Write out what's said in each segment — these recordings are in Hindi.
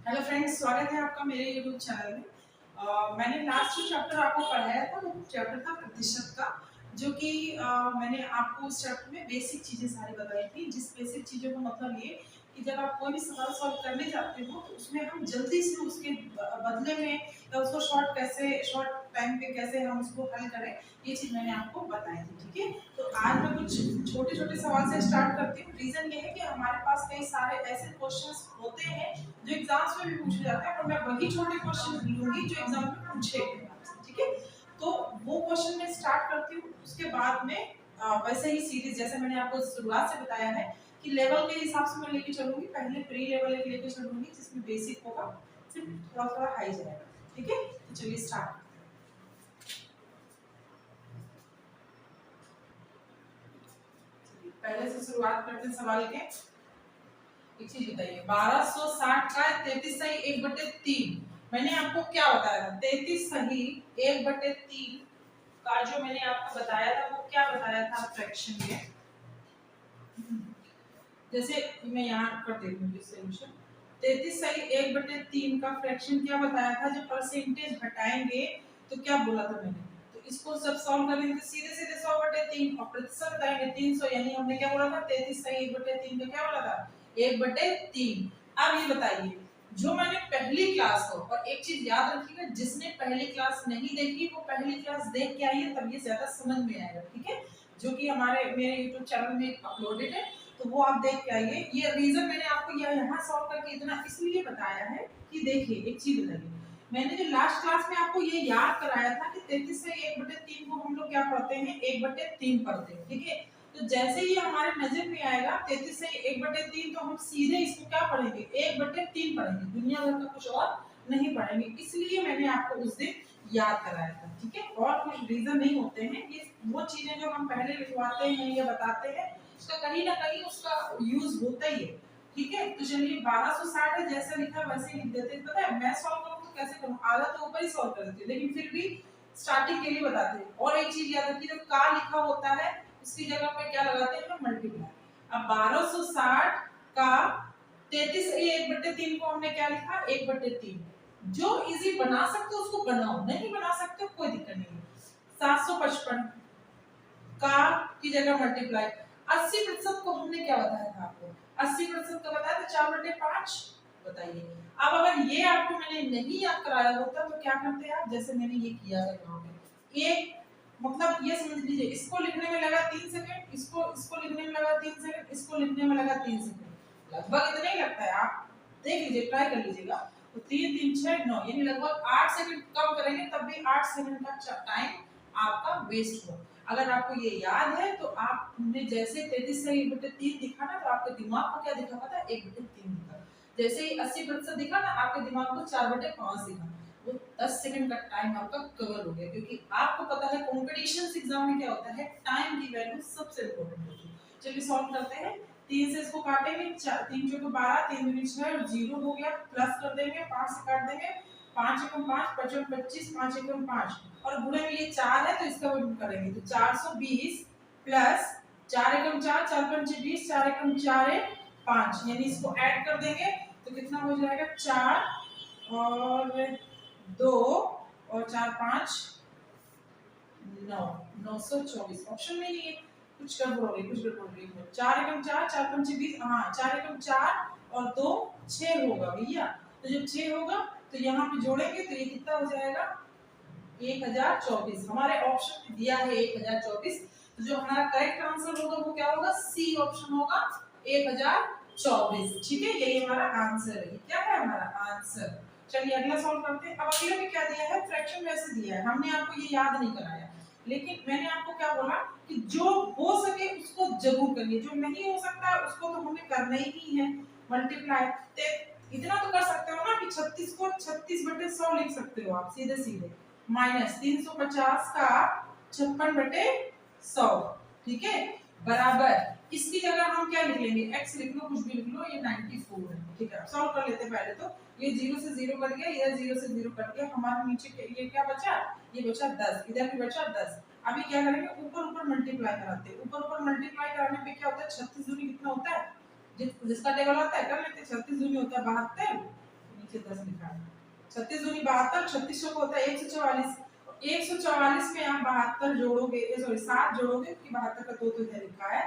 हेलो फ्रेंड्स, स्वागत है आपका मेरे यूट्यूब चैनल में। मैंने लास्ट जो चैप्टर आपको पढ़ाया था वो चैप्टर था प्रतिशत का, जो कि मैंने आपको उस चैप्टर में बेसिक चीजें सारी बताई थी। जिस बेसिक चीजों का मतलब ये कि जब आप कोई भी सवाल सॉल्व करने जाते हो तो उसमें हम जल्दी से उसके बदले में या उसको शॉर्ट टाइम पे कैसे हम उसको हल करें, ये चीज मैंने आपको बताई थी। ठीक है, तो आज मैं कुछ छोटे छोटे सवाल से स्टार्ट करती हूँ। रीजन ये है कि हमारे पास कई सारे ऐसे क्वेश्चंस होते हैं जो एग्जाम्स में भी पूछे जाते हैं, पर मैं वही छोटे क्वेश्चन लूंगी जो एग्जाम में पूछे गए आपसे। ठीक है, तो वो क्वेश्चन में स्टार्ट करती हूँ। उसके बाद में वैसे ही सीरीज जैसे मैंने आपको शुरुआत से बताया है कि लेवल के हिसाब से मैं लेके चलूंगी। पहले प्री लेवल एक लेके चलूंगी जिसमें बेसिक होगा, फिर थोड़ा थोड़ा हाई जाएगा। ठीक है, तो चलिए स्टार्ट। पहले से शुरुआत करते हैं सवाल के। एक चीज बताइए, 1260 का 33 सही 1/3। मैंने आपको क्या बताया था? 33 सही 1/3 का जो मैंने आपको बताया था वो क्या बताया था फ्रैक्शन में। जैसे मैं यहाँ कर देती हूँ सोल्यूशन। 33 सही 1/3 का फ्रैक्शन क्या बताया था? जब परसेंटेज घटाएंगे तो क्या बोला था मैंने? तो इसको सब सॉल्व करेंगे तो सीधे सीधे 100/3 और प्रतिशत बताएंगे 300, यानी हमने क्या बोला था? 33 सही 1/3 का क्या बोला था? 1/3। अब ये बताइए, जो मैंने पहली क्लास को, और एक चीज याद रखिएगा, जिसने पहली क्लास नहीं देखी वो पहली क्लास देख के आइए, तब ये ज्यादा समझ में आएगा। ठीक है, जो कि हमारे मेरे YouTube चैनल में अपलोडेड है, तो वो आप देख के आइए। ये रीजन मैंने आपको यहाँ सॉल्व करके इतना इसलिए बताया है कि देखिए एक चीज बताइए, मैंने जो लास्ट क्लास में आपको ये याद कराया था कि 33 से 1/3 को हम लोग क्या पढ़ते हैं? 1/3 पढ़ते हैं। ठीक है, तो जैसे ही हमारे नजर में आएगा 33 से 1/3, तो हम सीधे इसको क्या पढ़ेंगे? 1/3 पढ़ेंगे, दुनिया भर का कुछ और नहीं पढ़ेंगे। इसलिए मैंने आपको उस दिन याद कराया था। ठीक है, और कुछ रीजन नहीं होते हैं। ये वो चीजें जो हम पहले लिखवाते हैं या बताते हैं, उसका कहीं ना कहीं उसका यूज होता ही है। ठीक है, तो चलिए 1260 है, जैसा लिखा वैसे ही लिख देते हैं। पता है मैं सॉल्व करूँ तो कैसे करूँ? आधा तो ऊपर ही सॉल्व कर देती हूँ, लेकिन फिर भी स्टार्टिंग के लिए बताते हैं। और एक चीज याद रखिए, जब का लिखा होता है उसकी जगह पे क्या लगाते हैं? मल्टीप्लाई। अब 1260 का 33 1/3 को हमने क्या लिखा? 1/3। जो इजी बना सकते हो उसको बनाओ, नहीं बना सकते हो कोई दिक्कत नहीं है। 755 का की जगह मल्टीप्लाई। 80% को हमने क्या बताया था आपको? 80% का बताया था 4/5। बताइए, अब अगर ये आपको मैंने नहीं याद कराया होता तो क्या करते आप? जैसे मैंने ये किया है यहाँ पे, एक मतलब ये समझ लीजिए, इसको लिखने में लगा 3 सेकंड, इसको इसको लिखने में लगा 3 सेकंड, इसको लिखने में लगा 3 सेकंड, लगभग इतना ही लगता है। आप देख लीजिए, ट्राई कर लीजिएगा। तो 3 3 6 9, यानी लगभग 8 सेकंड कम करेंगे तब भी 8 सेकंड का टाइम आपका वेस्ट हुआ। अगर आपको ये याद है तो आपने जैसे 33 से 1/3 दिखा ना, तो आपके दिमाग को क्या दिखा? पता है? 1/3 दिखा। जैसे ही 80% दिखा ना, आपके दिमाग को 4/5 दिखा। वो 10 सेकंड का टाइम आपका कवर हो गया, क्योंकि आपको पता है कॉम्पिटिशन एग्जाम में क्या होता है, टाइम की वैल्यू सबसे इम्पोर्टेंट होती है। चलिए सॉल्व करते हैं। 3 से इसको काटेंगे, 3 चौको 12, 3 दूनी 6, 0 हो गया। प्लस कर देंगे, 5 से काट देंगे, 5 एकम 5, 55 25, 5 एकम 5, और गुणे में ये 4 है तो इसका गुण करेंगे तो 420 प्लस 4 एकम 4, 4 पंचे 20, 4 एकम 4 है 5, यानी इसको ऐड कर देंगे तो कितना हो जाएगा? 4 और 2 और 4 5 9, 924। ऑप्शन में नहीं है, कुछ गड़बड़ हो गई, कुछ गड़बड़ हो गई। 4 एकम 4, 4 पंचे 20, हाँ 4 एकम 4 और 2 6 होगा भैया। तो जब 6 होगा तो यहाँ पे जोड़ेंगे तो ये कितना हो जाएगा? 1024। हमारे ऑप्शन में दिया है 1024, तो जो हमारा करेक्ट आंसर होगा वो क्या होगा? सी ऑप्शन होगा, 1024। ठीक है, यही हमारा आंसर है। क्या है हमारा आंसर? चलिए अगला सॉल्व करते हैं। अब अगले में क्या दिया है? फ्रैक्शन वैसे दिया है, हमने आपको ये याद नहीं कराया, लेकिन मैंने आपको क्या बोला कि जो हो सके उसको जरूर करिए, जो नहीं हो सकता उसको तो हमें करना ही नहीं है। मल्टीप्लाई इतना तो कर सकते हो ना कि 36 को 36/100 लिख सकते हो आप सीधे सीधे, माइनस 350 का 56/100। ठीक है, बराबर इसकी जगह हम क्या लिख लेंगे? x लिख लो, कुछ भी लिख लो, ये 94 है। ठीक है, सॉल्व कर लेते हैं। पहले तो ये 0 से 0 कट गया, इधर 0 से 0 कट गया, हमारे नीचे ये क्या बचा? ये बचा 10, इधर भी बचा 10। अभी क्या करेंगे? ऊपर ऊपर मल्टीप्लाई कराते हैं। ऊपर ऊपर मल्टीप्लाई कराने पे क्या होता है? 36 दूनी कितना होता है? जिसका टेबल आता है कर लेते हैं। 36 दूनी होता है 72, देखिए 10 लिखा है, 36 दूनी 72, 36 को होता है 144, 144 में आप 72 जोड़ोगे, सॉरी 7 जोड़ोगे क्योंकि 72 का 2 तो इधर लिखा है,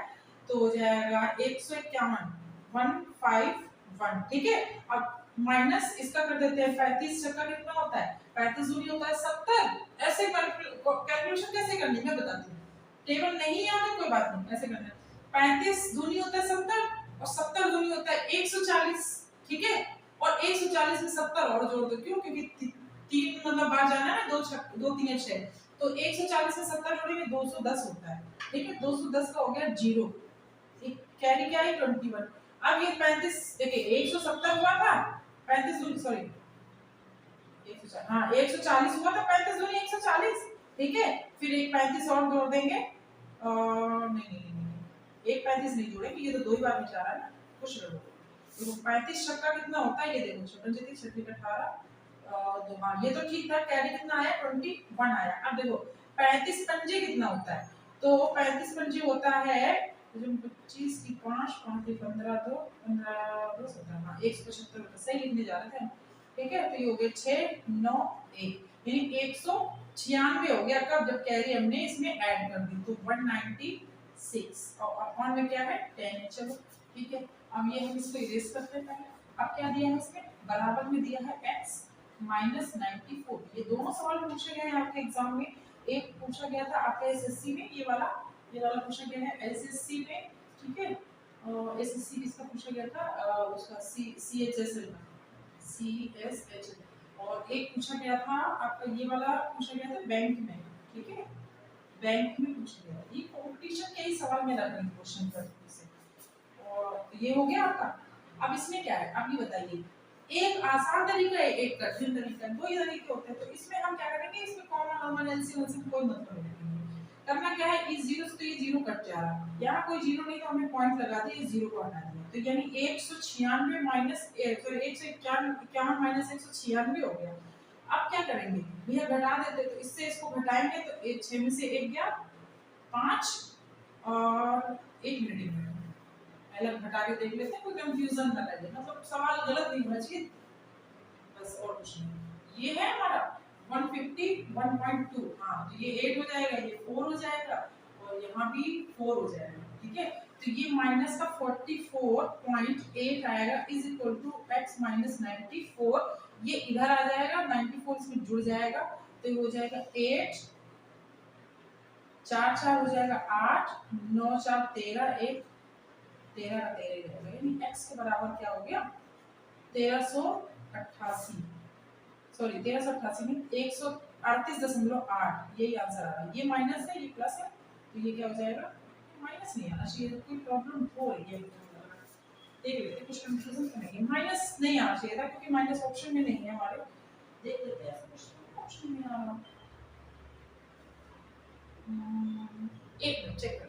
तो हो जाएगा 151, 151, ठीक है। अब माइनस इसका कर देते हैं 35 का कितना होता है, 35 दूनी होता है 70। ऐसे कैलकुलेशन कैसे करनी मैं बताती हूँ, टेबल नहीं याद है कोई बात नहीं, ऐसे करना है। 35 दूनी होता है 70 और 70 दूनी होता है 140, ठीक है। और 140 में 70 और जोड़ दो, क्यों, क्योंकि तीन मतलब बार जाना है, दो 3 6, तो 140 में 70 जोड़ेंगे 210 होता है, ठीक है। 210 का हो गया 0, एक कैरी क्या है 21। अब ये 35 देखिए 170 हुआ था, 35 दूनी सॉरी 140, हाँ 140 हुआ था, 35 दूनी 140, ठीक है। फिर एक 35 और जोड़ देंगे, नहीं एक 35 नहीं जोड़ेंगे, ये तो दो ही बार में जा रहा है ना, खुश रहो। देखो 35 छक्का कितना होता है, ये देखो छोटन जी 36 18 तो हाँ ये तो ठीक था, कैरी कितना आया 21 आया। अब देखो 35 पंजे कितना होता है, तो 35 पंजे होता है 25 की 5 5 की 15 2 15 2 17, हाँ 175 सही लिखने जा रहे थे, ठीक है। तो ये हो गया 6 9 1 यानी 196 हो गया, कब, जब कैरी हमने इसमें ऐड कर दी, तो 196 और अपॉन में क्या है 10, चलो ठीक है। अब ये हम इसको इरेज करते हैं पहले। अब क्या दिया है इसमें, बराबर में दिया है x माइनस 94, ये दोनों सवाल पूछे गए हैं आपके एग्जाम में। एक पूछा गया था आपके एसएससी में, ये वाला पूछा गया है एसएससी में, ठीक है। और एसएससी इसका पूछा गया था उसका सीएचएसएल में, सीएसएचएल, और एक पूछा गया था आपका ये वाला पूछा गया था बैंक में, ठीक है, बैंक में पूछा गया। ये कंपटीशन के ही सवाल में रख रही क्वेश्चन कर से। और ये हो गया आपका। अब इसमें क्या है, आप ये बताइए, एक आसान तरीका है, एक कठिन तरीका है, दो ही तरीके होते हैं। तो इसमें हम क्या करेंगे, इसमें कॉमन कॉमन एलसीएम से कोई मतलब नहीं, करना क्या है, इस जीरो से तो ये जीरो कट जा रहा है, यहाँ कोई जीरो नहीं तो हमने पॉइंट लगा दिया, इस जीरो को हटा दिया, तो यानी 196 माइनस सॉरी 151 माइनस 196 हो गया। अब क्या करेंगे भैया, घटा देते, तो इससे इसको घटाएंगे तो 6 में से 1 गया 5 और 1 मिनट अलग घटा के देख लेते हैं, कोई कंफ्यूजन ना लगे, मतलब सवाल गलत नहीं होना चाहिए, बस और कुछ नहीं। ये है हमारा 151.2, हाँ तो ये 8 हो जाएगा, ये 4 हो जाएगा और यहाँ भी 4 हो जाएगा, ठीक है। तो ये माइनस का 44.8 आएगा is equal to x minus 94, ये इधर आ जाएगा, 94 इसमें जुड़ जाएगा, तो ये हो जाएगा 8 4 4 हो जाएगा 8 9 4 13 1 13 का 13 ही रहेगा, यानी x के बराबर क्या हो गया 1388, सॉरी 1388 में 138.8, यही आंसर आ रहा है। ये माइनस है, ये प्लस है, तो ये क्या हो जाएगा, माइनस नहीं आना चाहिए, तो कोई प्रॉब्लम हो रही है, देख लेते हैं कुछ कंफ्यूजन तो नहीं है, माइनस नहीं आना चाहिए था क्योंकि माइनस ऑप्शन में नहीं है हमारे, देख लेते हैं कुछ ऑप्शन में आ रहा, एक मिनट चेक कर,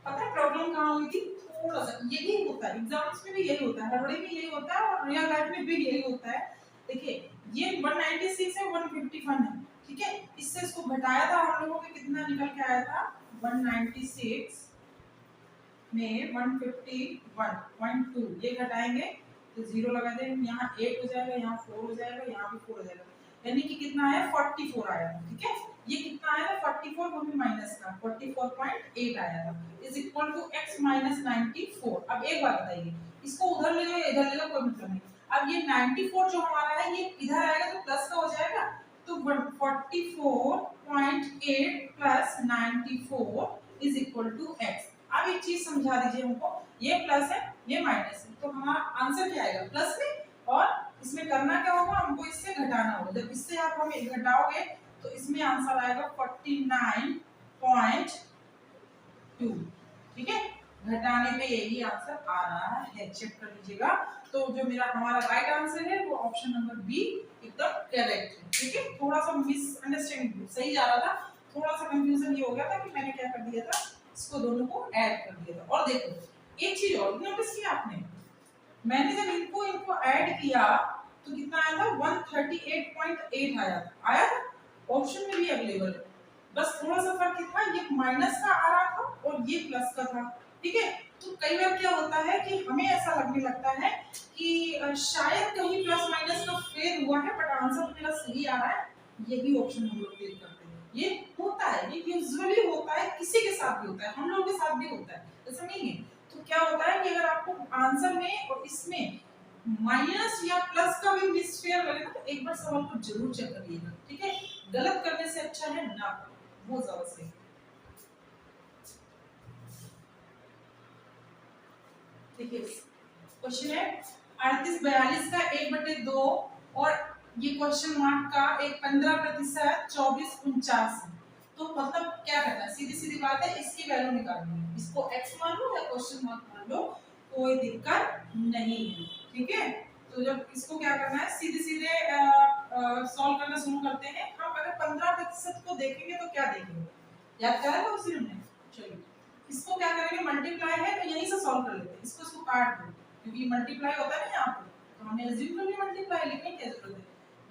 पता है प्रॉब्लम कहाँ हुई थी, थोड़ा सा यही होता है एग्जाम्स में भी, यही होता है, हरवड़े में यही होता है और रियल लाइफ में भी यही होता है। देखिए ये 196 है 151 है, ठीक है, इससे इसको घटाया था हम लोगों के, कितना निकल के आया था 196 में 151.2, ये घटाएंगे तो 0 लगा देंगे, यहाँ 8 हो जाएगा, यहाँ 4 हो जाएगा, यहाँ भी 4 हो जाएगा, यानी कि कितना आया 44 आया, ठीक है। ये कितना आया 44, वो भी माइनस का 44.8 आया था, is equal to x minus 94। अब एक बात बताइए, इसको उधर ले लो या इधर ले लो कोई मतलब नहीं, अब ये 94 जो हमारा है ये इधर आएगा तो प्लस का हो जाएगा, तो 44.8 plus 94 is equal to x। अब एक चीज समझा दीजिए हमको, ये प्लस है ये माइनस है, तो हमारा आंसर क्या आएगा प्लस में, और इसमें करना क्या होगा, हमको इससे घटाना होगा, जब इससे आप हमें घटाओगे तो इसमें आंसर आएगा 49.2, ठीक है, घटाने पे यही आंसर आ रहा है, चेक कर लीजिएगा। तो जो मेरा हमारा राइट आंसर है वो ऑप्शन नंबर बी एकदम करेक्ट है, ठीक है। थोड़ा सा मिसअंडरस्टैंडिंग सही जा रहा था, थोड़ा सा कंफ्यूजन ये हो गया था कि मैंने क्या कर दिया था, इसको दोनों को ऐड कर दिया था। और देखो एक चीज और नोटिस किया आपने, मैंने जब इनको ऐड किया तो कितना आया था 138.8 आया था, ऑप्शन में भी अवेलेबल है, बस थोड़ा सा फर्क था, ये माइनस का आ रहा था और ये प्लस का था, ठीक है। तो कई बार क्या होता है कि हमें ऐसा लगने लगता है कि शायद कहीं प्लस माइनस का फेल हुआ है, बट आंसर तो मेरा सही आ रहा है, यही ऑप्शन हम लोग क्लिक करते हैं। ये होता है, ये यूजुअली होता है, किसी के साथ भी होता है, हम लोगों के साथ भी होता है, ऐसा नहीं है। तो क्या होता है कि अगर आपको आंसर में और इसमें माइनस या प्लस का भी मिसफेयर लगे ना, तो एक बार सवाल को जरूर चेक करिएगा, ठीक है। गलत करने से अच्छा है ना करो, बहुत ज्यादा सही। देखिए क्वेश्चन है 3842 का 1/2 और ये क्वेश्चन मार्क का एक 15% 2449 है। तो मतलब क्या करना है, सीधी सीधी बात है, इसकी वैल्यू निकालनी है। इसको x मान लो या क्वेश्चन मार्क मान लो, कोई दिक्कत नहीं है, ठीक है। तो जब इसको क्या करना है, सीधे सीधे सॉल्व करना शुरू करते हैं। हम अगर 15% को देखेंगे तो क्या देखेंगे, याद करा था उसी में। चलिए इसको क्या करेंगे, मल्टीप्लाई है तो यहीं से सॉल्व कर लेते हैं। इसको काट दो, क्योंकि मल्टीप्लाई होता है ना यहाँ पे, तो हमें अज्यूम कर लिया मल्टीप्लाई, लिखने की जरूरत है।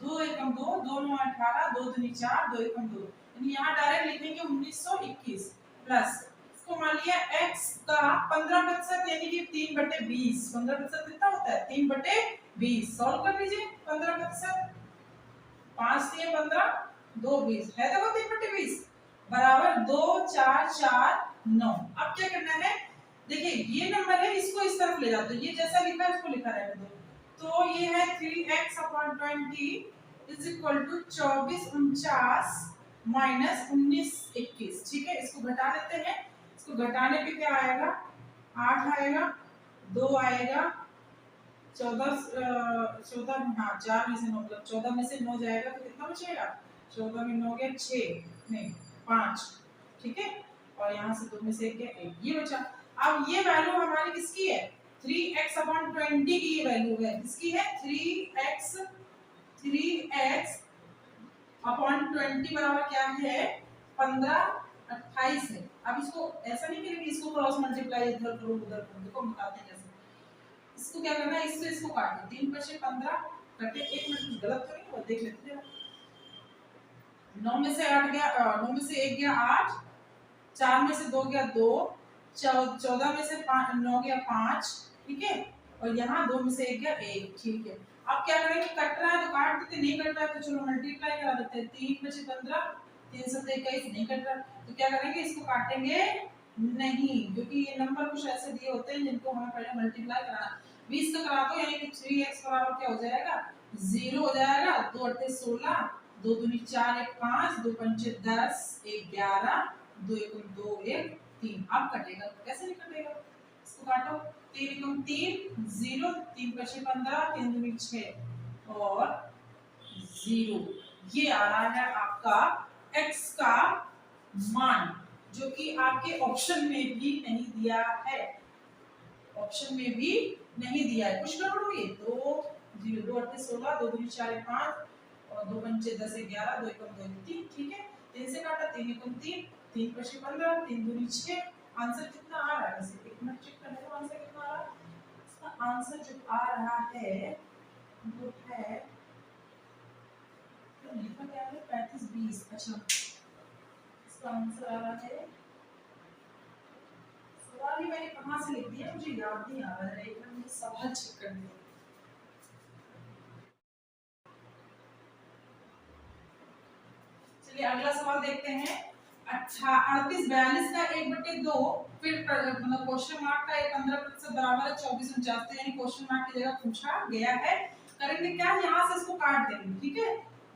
2 एकम 2, 2 9 18, 2 दूनी 4, 2 एकम 2, यानी यहाँ डायरेक्ट लिखेंगे 1921 प्लस इसको मान लिया x का 15% यानी कि 3/20। 15% कितना होता है, 3/20। सॉल्व कर लीजिए 15%, 5 3 15, 2 20 है, देखो 3/20 बराबर 2 4 4 9। अब क्या करना है, देखिए ये नंबर है, इसको इस तरफ ले जाते, ये जैसा लिखा है उसको लिखा रहने दो। तो ये है 3x/20 is equal to 2449 minus 1921, ठीक है। इसको घटा देते हैं, इसको घटाने पे क्या आएगा, 8 आएगा, 2 आएगा, 14 हाँ 4 में से 9, मतलब 14 में से 9 जाएगा तो कितना बचेगा, 14 में 9 गया 6 नहीं 5, ठीक है। और यहाँ से 2 में से 1 गया 1, ये बचा। अब ये वैल्यू हमारी किसकी है, 3x/20 की ये वैल्यू है, किसकी है, 3x/20 बराबर क्या है, 15 28 है। अब इसको ऐसा नहीं करेंगे, इसको क्रॉस मल्टीप्लाई इधर करो उधर करो, देखो बताते हैं कैसे। इसको क्या करना है, इससे इसको काट दो, 3 5 15 कटे, 1 मिनट गलत तो नहीं हुआ, देख लेते हैं। 9 में से 8 गया, 9 में से 1 गया 8, 4 में से 2 गया 2, 14 में से 9 गया 5, ठीक है। और यहाँ 2 में से 1 गया 1, ठीक है। अब क्या करेंगे, कट रहा है तो काट देते, नहीं कट रहा है तो चलो मल्टीप्लाई करा देते हैं। 3 5 15, 3 7 21, नहीं कट रहा तो क्या करेंगे, इसको काटेंगे नहीं, क्योंकि ये नंबर कुछ ऐसे दिए होते हैं जिनको हमें पहले मल्टीप्लाई कराना। 20 का करा दो, यानी कि 3x बराबर क्या हो जाएगा, 0 हो जाएगा। 2 8 16, 2 दूनी 4 1 5, 2 पंचे 10, 1 11, 2 1 2 1 3। अब कटेगा, कैसे नहीं कटेगा, इसको काटो, 3 1 3 0, 3 5 15, 3 दूनी 6 और 0। ये आ रहा है आपका x का मान, जो कि आपके ऑप्शन में भी नहीं दिया है, ऑप्शन में भी नहीं दिया है। कुछ गड़बड़ हुई, 2 0 2 8 16, 2 2 4 5 और 2 5 10 11, 2 1 2 3, ठीक है। 3 से काटा, 3 1 3, 3 5 15, 3 2 6। आंसर कितना आ रहा है, वैसे एक मिनट चेक करने दो, आंसर कितना आ रहा है। इसका आंसर जो आ रहा है वो है, तो लिखा क्या है, 35 20। अच्छा इसका आंसर आ रहा है, सवाल ही मैंने कहाँ से लिख दिया मुझे याद नहीं आ रहा है, एक मिनट मुझे सवाल चेक करने दो। चलिए अगला सवाल देखते हैं। 3842 का 1/2, फिर मतलब क्वेश्चन मार्क का 15% बराबर है 2449, तो यानी क्वेश्चन मार्क की जगह पूछा गया है। करेंगे क्या, यहाँ से इसको काट देंगे, ठीक है।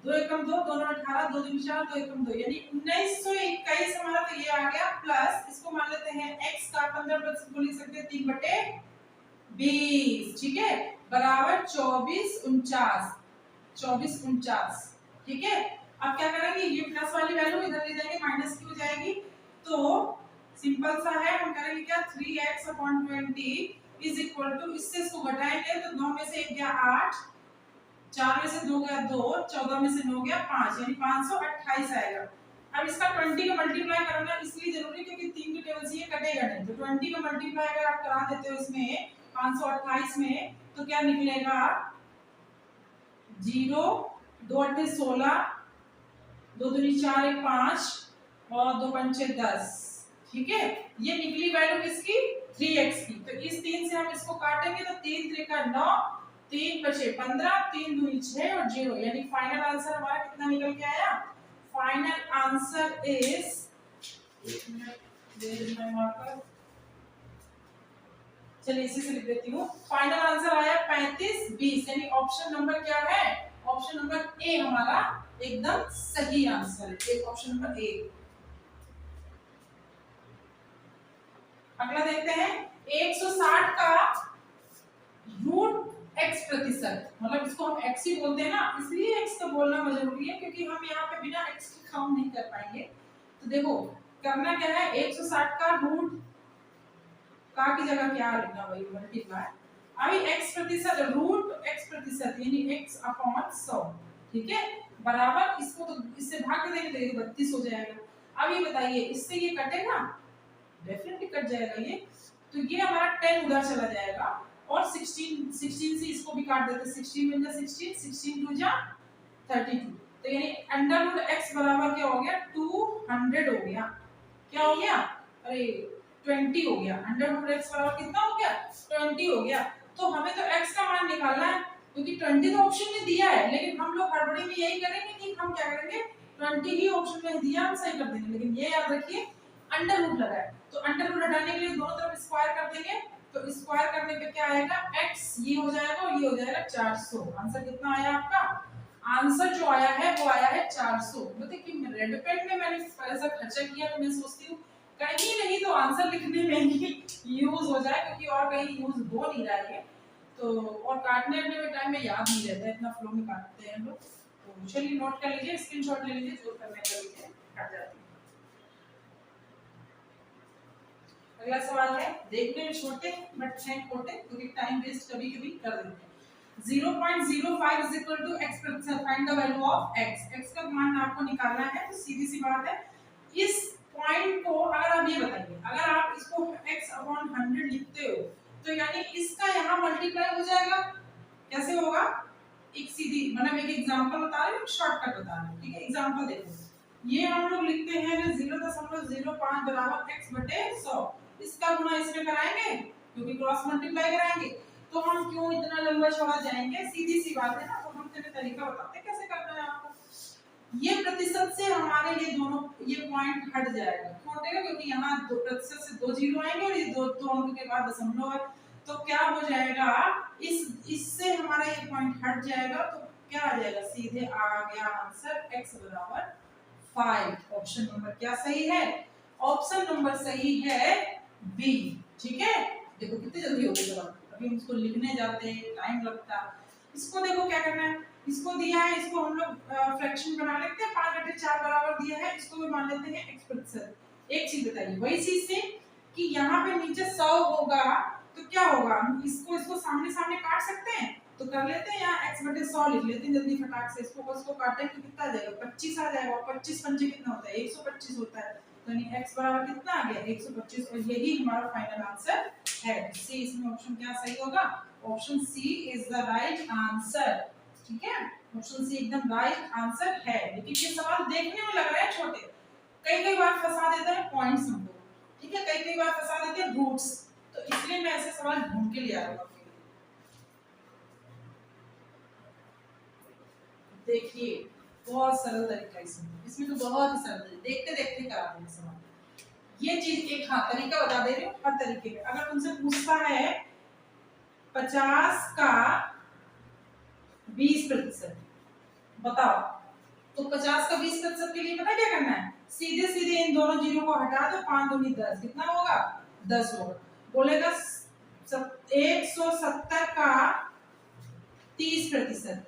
2 एकम 2, 2 9 18, 2 दूनी 4, 2 एकम 2, यानी 1921 हमारा तो ये आ गया, प्लस इसको मान लेते हैं x का 15% को लिख सकते हैं 3/20, ठीक है, बराबर 2449, 2449, ठीक है। अब क्या करेंगे, ये प्लस वाली वैल्यू इधर ले जाएंगे, माइनस की हो जाएगी। तो सिंपल सा है, हम करेंगे क्या, 3x/20 इज इक्वल टू, इससे इसको घटाएंगे तो 9 में से 1 गया 8, 4 में से 2 गया 2, 14 में से 9 गया 5, यानी 528 आएगा। अब इसका 20 का मल्टीप्लाई करना इसलिए जरूरी, क्योंकि 3 के टेबल से ये कटेगा नहीं, तो 20 का मल्टीप्लाई अगर आप करा देते हो इसमें 528 में, तो क्या निकलेगा, 0 2 8 16, 2 दूनी 4 1 5 और 2 पंचे 10, ठीक है। ये निकली वैल्यू किसकी, 3x की। तो इस 3 से हम इसको काटेंगे तो 3 3 का 9, 3 बचे 15, 3 दूनी 6 और 0, यानी फाइनल आंसर हमारा कितना निकल के आया? फाइनल आंसर इज, एक मिनट दे देना मार्कर, चलिए इसी से लिख देती हूँ। फाइनल आंसर आया 35 20, यानी ऑप्शन नंबर क्या है? ऑप्शन नंबर ए हमारा एकदम सही आंसर है, एक ऑप्शन नंबर ए। अगला देखते हैं, 160 का रूट x प्रतिशत, मतलब इसको हम x ही बोलते हैं ना, इसलिए x का बोलना जरूरी है क्योंकि हम यहाँ पे बिना x के काउंट नहीं कर पाएंगे। तो देखो करना क्या है, 160 का रूट का की जगह क्या लिखना भाई, मल्टीप्लाई। अभी x प्रतिशत, रूट x प्रतिशत यानी x अपॉन 100, ठीक है, बराबर इसको तो इससे भाग देंगे तो 32 हो जाएगा। अब ये बताइए इससे ये कटेगा? डेफिनेटली कट जाएगा ये, तो ये हमारा 10 उधर चला जाएगा और 16 से इसको भी काट देते, 16 में 16, 16 टू जा 32, तो यानी अंडर रूट x बराबर क्या हो गया? 200 हो गया। क्या हो गया? अरे 20 हो गया। अंडर रूट x बराबर कितना हो गया? 20 हो गया। तो हमें तो x का मान निकालना है क्योंकि 20 तो ऑप्शन में दिया है, लेकिन हम लोग हड़बड़ी में यही करेंगे कि हम क्या करेंगे, 20 ही ऑप्शन में दिया हम सही कर देंगे, लेकिन ये याद रखिए अंडर रूट लगा है, तो अंडर रूट हटाने के लिए दोनों तरफ स्क्वायर कर देंगे, तो स्क्वायर करने पे क्या आएगा? x ये हो जाएगा और ये हो जाएगा 400। आंसर कितना आया आपका? आंसर जो आया है वो आया है 400। मतलब कि रेड पेन में मैंने पैसा खर्चा किया तो मैं सोचती हूँ कहीं नहीं तो आंसर लिखने में ही यूज हो जाए, क्योंकि और कहीं यूज हो नहीं रहा है। तो और काटने में टाइम में याद नहीं रहता, इतना फ्लो में काटते हैं हम लोग। तो चलिए नोट कर लीजिए, स्क्रीनशॉट ले लीजिए, जो करने का लीजिए, हट जाती है। अगला सवाल है, देखने में छोटे बट हैं खोटे, क्योंकि टाइम वेस्ट कभी कभी कर देते हैं। 0.05 is equal to x प्रतिशत, find the value of x। x का मान आपको निकालना है, तो सीधी सी बात है, इस पॉइंट को अगर आप ये बताइए, अगर आप इसको x अपॉन 100 लिखते हो तो यानी इसका यहाँ मल्टीप्लाई हो जाएगा। कैसे होगा? एक सीधी, मतलब एक एग्जांपल बता रहे हैं, शॉर्टकट बता रहे हैं, ठीक है। एग्जांपल देखो, ये हम लोग लिखते हैं 0.05 बराबर x बटे 100, इसका गुणा इसमें कराएंगे क्योंकि क्रॉस मल्टीप्लाई कराएंगे, तो हम क्यों इतना लंबा चौड़ा जाएंगे, सीधी सी बात है ना। तो हम तेरे तरीका बताते हैं कैसे करना है आपको। ये प्रतिशत से हमारे ये दोनों ये पॉइंट हट जाएगा, क्यों हटेगा? क्योंकि यहाँ दो प्रतिशत से 2 जीरो आएंगे और ये दो अंक के बाद दशमलव है, तो क्या हो जाएगा, इससे हमारा ये पॉइंट हट जाएगा, तो क्या आ जाएगा? सीधे आ गया आंसर x बराबर 5। ऑप्शन नंबर क्या सही है? ऑप्शन नंबर सही है बी, ठीक है। देखो कितनी जल्दी हो गई जवाब, अभी हम इसको लिखने जाते हैं टाइम लगता। इसको देखो क्या करना है, इसको दिया है, इसको हम लोग फ्रैक्शन बना लेते हैं, 5/4 बराबर दिया है, इसको भी मान लेते हैं x प्रतिशत। एक चीज बताइए, वही चीज से कि यहाँ पे नीचे 100 होगा तो क्या होगा, इसको इसको सामने सामने काट सकते हैं, तो कर लेते हैं, यहाँ x बटे 100 लिख लेते हैं जल्दी फटाक से। इसको काटें तो कितना आ जाएगा? 25 आ जाएगा, और 25 पंजे कितना होता है? 125 होता है, तो यानी x बराबर कितना आ गया? 125, और यही हमारा फाइनल आंसर है। सी, इसमें ऑप्शन क्या सही होगा? Option C is the right answer, ठीक है। ऑप्शन सी एकदम राइट आंसर है। लेकिन ये सवाल देखने में लग रहा है छोटे, कई बार फंसा देता है पॉइंट्स हमको, ठीक है, कई बार फंसा देते हैं रूट्स, तो इसलिए मैं ऐसे सवाल ढूंढ के ले आ रहा हूँ। देखिए बहुत सरल तरीका इसमें तो बहुत ही सरल है, देखते देखते करा देंगे सवाल। ये चीज एक हाँ तरीका बता दे रही हूँ, हर तरीके में अगर तुमसे पूछता है 50 का 20% बताओ, तो 50 का 20% के लिए पता क्या करना है? सीधे सीधे इन दोनों जीरो को हटा दो, 5 दूनी 10, कितना होगा? 10 होगा। बोलेगा 170 का 30%,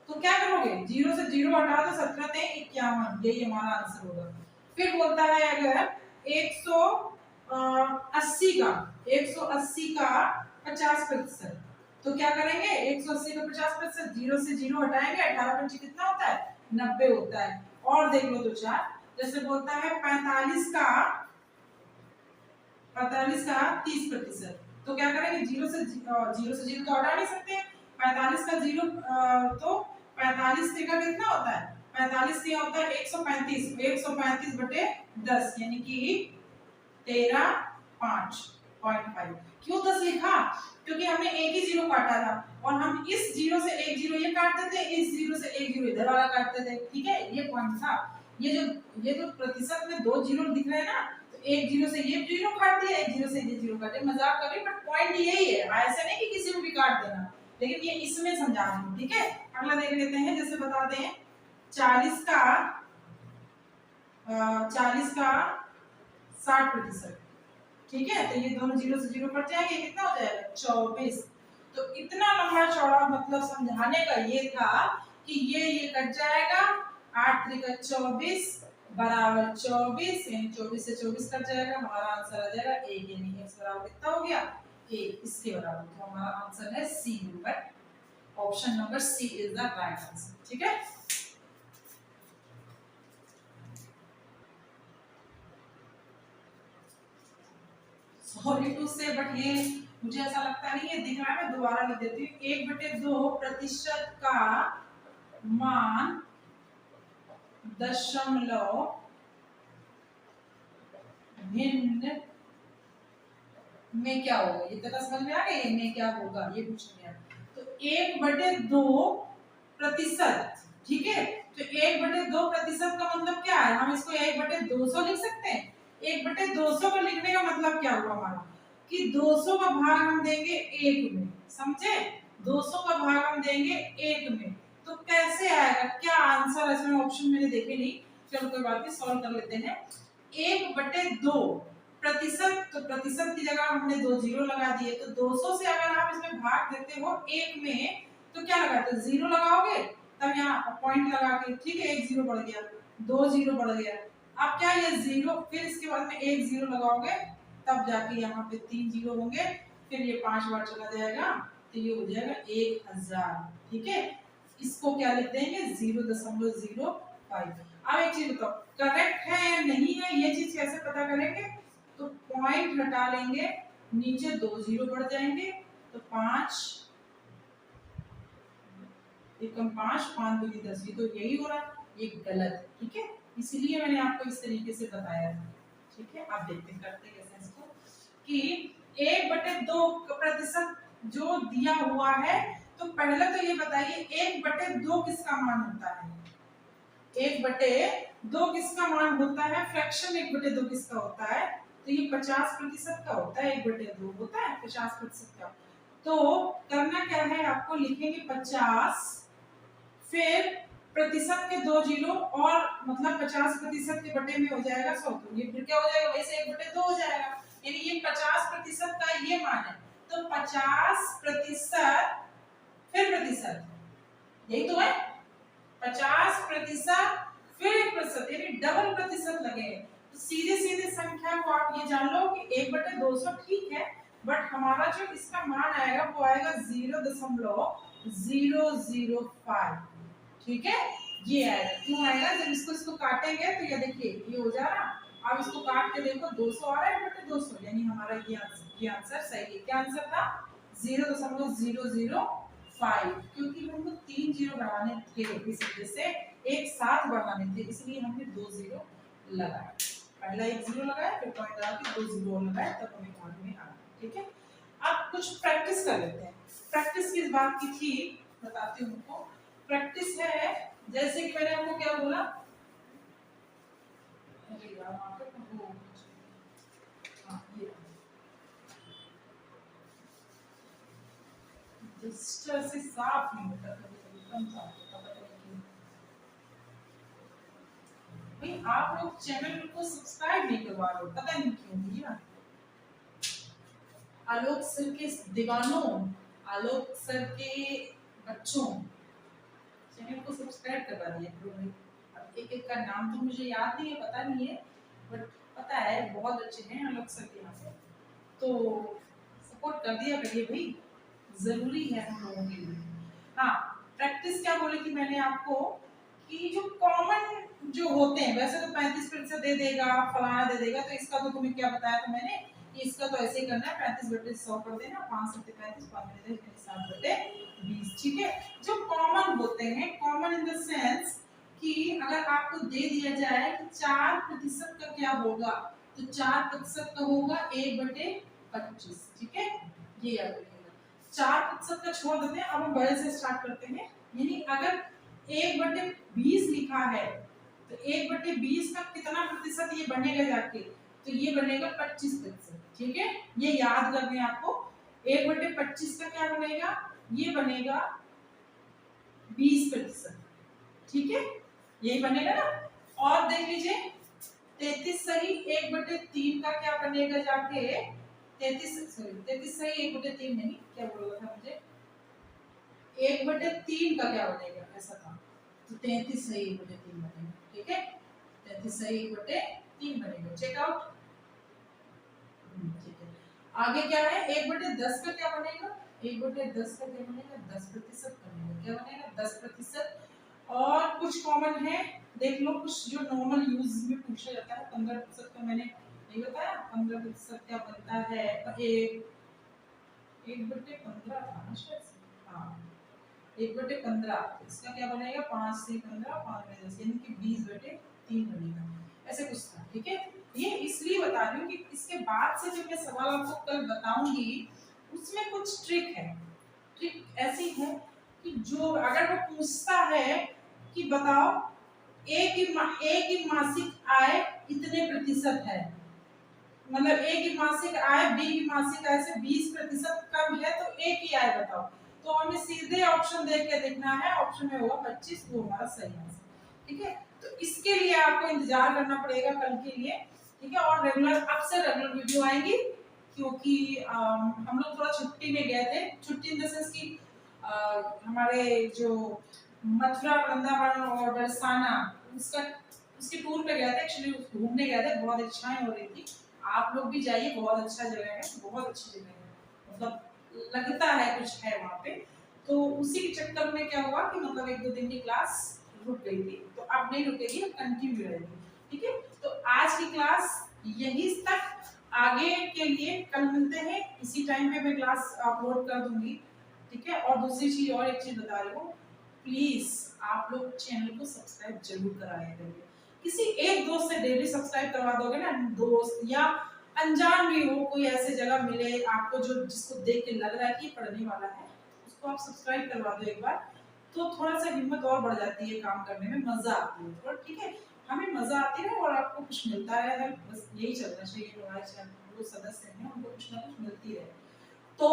तो क्या करोगे? जीरो से जीरो हटा दो, 17 ते 51, यही हमारा आंसर होगा। फिर बोलता है अगर 180 का 50%, तो क्या करेंगे? 180 का 50%, जीरो से जीरो हटाएंगे, 18 पंचे कितना होता है? 90 होता है। और देख लो दो चार, जैसे बोलता है 45 का 30%, तो क्या करेंगे? जीरो से जीरो तो हटा नहीं सकते, 45 का जीरो, तो 45 का कितना होता है? 45 का होता है 135, 135 बटे 10, यानी कि 13 5, 0.5। क्यों 10 लिखा? क्योंकि हमने एक ही जीरो काटा था और हम इस जीरो से एक जीरो ये काटते थे, इस जीरो से एक जीरो इधर वाला काटते थे। ठीक है, ये पॉइंट था। ये जो प्रतिशत में दो जीरो दिख रहे हैं ना, तो एक जीरो से ये जीरो काट दिया, एक जीरो से ये जीरो काटे। मजाक कर रही, बट पॉइंट यही है, ऐसा नहीं कि किसी में भी काट देना, लेकिन ये इसमें समझा रही हूँ। ठीक है, अगला देख लेते हैं। जैसे बताते हैं 40 का 60%। ठीक है, तो ये दोनों जीरो से जीरो कट जाएंगे, कितना हो जाएगा 24। तो इतना लंबा चौड़ा मतलब समझाने का ये था कि ये कट जाएगा, 8 त्रिका 24 बराबर 24, यानी 24 से 24 कट जाएगा, हमारा आंसर आ जाएगा 1, यानी x बराबर कितना हो गया 1, इसके बराबर। तो हमारा आंसर है C number, option number C is the right answer. ठीक है, सॉरी टू से, बट ये मुझे ऐसा लगता नहीं है दिख रहा है, मैं दोबारा लिख देती हूँ। 1/2% का मान दशमलव भिन्न में क्या होगा, ये तक समझ में आ गया, में क्या होगा ये पूछ गया। तो 1/2%। ठीक है, तो 1/2% का मतलब क्या है, हम इसको 1/200 लिख सकते हैं। 1/200 को लिखने का मतलब क्या हुआ हमारा, कि 200 का भाग हम देंगे 1 में, समझे? 200 का भाग हम देंगे 1 में, तो कैसे आएगा, क्या आंसर? इसमें ऑप्शन मैंने देखे नहीं, चलो कोई बात नहीं, सॉल्व कर लेते हैं। 1/2%, तो प्रतिशत की जगह हमने 2 जीरो लगा दिए, तो 200 से अगर आप इसमें भाग देते हो 1 में, तो क्या लगाते हो, जीरो लगाओगे, तब यहाँ पॉइंट लगा के, ठीक है, 1 जीरो बढ़ गया, 2 जीरो बढ़ गया, अब क्या ये जीरो, फिर इसके बाद में 1 जीरो लगाओगे, तब जाके यहाँ पे 3 जीरो होंगे, फिर ये 5 बार चला जाएगा, तो ये हो जाएगा 1000। ठीक है, इसको क्या लिख देंगे 0.05। अब एक चीज बताओ, करेक्ट है या नहीं है, ये चीज कैसे पता करेंगे? तो पॉइंट हटा लेंगे, नीचे 2 जीरो बढ़ जाएंगे, तो 5 एकम 5, 5 दूनी 10, ये तो यही हो रहा है, ये गलत है। ठीक है, इसलिए मैंने आपको इस तरीके से बताया था। ठीक है, आप देखते करते कैसे इसको, कि 1/2% जो दिया हुआ है, तो पहले तो ये बताइए 1/2 किसका मान होता है? 1/2 किसका मान होता है? फ्रैक्शन 1/2 किसका होता है? तो ये 50% का होता है, 1/2 होता है 50% का। तो करना क्या है, आपको लिखेंगे 50, फिर प्रतिशत के 2 जीरो, और मतलब 50% के बटे में हो जाएगा 100, तो ये फिर क्या हो जाएगा, वैसे 1/2 हो जाएगा, यानी ये 50% का ये मान है। तो 50% फिर प्रतिशत, यही तो है, 50% फिर 1%, यानी डबल प्रतिशत लगेगा। तो सीधे सीधे संख्या को आप ये जान लो कि 1/200 ठीक है, बट हमारा जो इसका मान आएगा वो आएगा 0.005। ठीक है, ये आएगा, क्यों आएगा, जब इसको काटेंगे तो ये देखिए ये हो जा रहा, अब इसको काट के देखो 200 आ रहा है 1/200, यानी हमारा ये आंसर सही है। क्या आंसर था? 0.005, क्योंकि हमको 3 जीरो बढ़ाने थे, इस वजह से एक साथ बढ़ाने थे, इसलिए हमने 2 जीरो लगाया, पहला 1 जीरो लगाया, फिर पॉइंट लगा के 2 जीरो लगाया, तब हमें मान में आ गया। ठीक है, अब कुछ प्रैक्टिस कर लेते हैं। प्रैक्टिस किस बात की थी बताती हूँ आपको। प्रैक्टिस है, जैसे कि मैंने आपको क्या बोला, अरे यार वहां पे वो, हाँ ये रजिस्टर से साफ नहीं होता, कभी कम साफ होता, पता नहीं क्यों। भाई आप लोग चैनल को सब्सक्राइब नहीं करवा रहे हो, पता नहीं क्यों भैया। आलोक सर के दीवानों, आलोक सर के बच्चों, चैनल को सब्सक्राइब करवा दिया करो भाई। अब एक एक का नाम तो मुझे याद नहीं है, पता नहीं है, बट पता है बहुत अच्छे हैं आलोक सर के यहाँ पे, तो सपोर्ट कर दिया करिए भाई, जरूरी है हम लोगों के लिए। हाँ, प्रैक्टिस क्या बोली थी मैंने आपको, कि जो कॉमन जो होते हैं, वैसे तो 35% दे देगा, फलाना दे देगा, तो इसका तो तुम्हें क्या बताया था मैंने, इसका तो ऐसे ही करना है, 35/100 कर देना, 5 7 35, 5 7/20। ठीक है, जो कॉमन होते हैं, कॉमन इन द सेंस कि अगर आपको दे दिया जाए कि 4% का क्या होगा, तो 4% का होगा 1/5, 25, ठीक है, ये याद रखिएगा। 4% का छोड़ देते हैं, अब हम बड़े से स्टार्ट करते हैं। यानी अगर 1/20 लिखा है तो 1/20 का कितना प्रतिशत ये बनेगा जाके, तो ये बनेगा 25%, ठीक है, ये याद करने आपको। 1/25 का क्या बनेगा, ये बनेगा 20%, ठीक है, यही बनेगा ना। और देख लीजिए 33 सही 1/3 का क्या बनेगा जाके, 33 सही 1/3 नहीं, क्या बोला था मुझे, 1/3 का क्या बनेगा, ऐसा था, तो 33 सही 1/3 बनेगा, ठीक है, 33 सही 1/3 बनेगा, चेकआउट। ठीक है, आगे क्या है, 1/10 का क्या बनेगा, 1/10 का क्या बनेगा, 10% बनेगा, क्या बनेगा, 10%। और कुछ कॉमन है, देख लो, कुछ जो नॉर्मल यूज में पूछा जाता है, 15% का मैंने नहीं बताया, 15% क्या बनता है, 1/15 था ना शायद से, हाँ 1/15, इसका क्या बनेगा, 5 से 15, 5 में 10, यानी कि 20/3 बनेगा, ऐसे कुछ था, ठीक है। ये इसलिए बता रही हूँ कि इसके बाद से जो मैं सवाल आपको कल बताऊंगी उसमें कुछ ट्रिक है। ट्रिक ऐसी है कि जो अगर वो पूछता है कि बताओ ए की मासिक आय कितने प्रतिशत है, मतलब ए की मासिक आय बी की मासिक आय से 20% कम है, तो ए की आय बताओ, तो हमें सीधे ऑप्शन देख के देखना है, ऑप्शन में होगा 25, वो हमारा सही आंसर, ठीक है। तो इसके लिए आपको इंतजार करना पड़ेगा कल के लिए, ठीक है, और रेगुलर अब से रेगुलर वीडियो आएंगी, क्योंकि हम लोग थोड़ा छुट्टी में गए थे, छुट्टी इन द सेंस की हमारे जो मथुरा वृंदावन और बरसाना उसका उसके टूर पे गए थे, एक्चुअली घूमने गए थे, बहुत इच्छाएं हो रही थी, आप लोग भी जाइए, बहुत अच्छा जगह है, बहुत अच्छी जगह है, मतलब लगता है कुछ है वहाँ पे। तो उसी के चक्कर में क्या हुआ कि मतलब 1-2 दिन की क्लास रुक गई थी, तो अब नहीं रुकेगी, अब कंटिन्यू रहेगी, ठीक है। तो आज की क्लास यही तक, आगे के लिए कल मिलते हैं इसी टाइम पे, मैं क्लास अपलोड कर दूंगी, ठीक है। और दूसरी चीज, और एक चीज बता रही हूँ, प्लीज आप लोग चैनल को सब्सक्राइब जरूर कराया करिए, किसी एक दोस्त से डेली सब्सक्राइब करवा दोगे ना, दोस्त या अनजान भी हो, कोई ऐसे जगह मिले आपको जो जिसको देख के लग रहा है कि पढ़ने वाला है, उसको आप सब्सक्राइब करवा दो एक बार, तो थोड़ा सा हिम्मत और बढ़ जाती है, काम करने में मजा आती है थोड़ा, ठीक है, हमें मजा आती है और आपको कुछ मिलता है, बस यही चलना चाहिए, हमारे चैनल जो सदस्य हैं उनको कुछ ना कुछ मिलती है। तो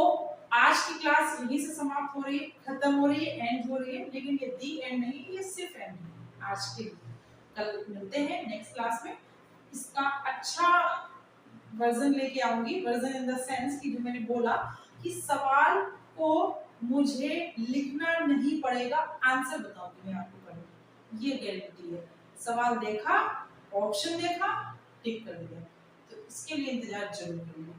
आज की क्लास यहीं से समाप्त हो रही है, खत्म हो रही है, एंड हो रही है, लेकिन ये दी एंड नहीं, ये सिर्फ एंड है आज के लिए। कल मिलते हैं नेक्स्ट क्लास में, इसका अच्छा वर्जन लेके आऊंगी, वर्जन इन द सेंस कि जो मैंने बोला कि सवाल को मुझे लिखना नहीं पड़ेगा, आंसर बताऊंगी मैं आपको कल, ये गारंटी है। सवाल देखा, ऑप्शन देखा, टिक कर दिया, तो इसके लिए इंतजार जरूर करिए।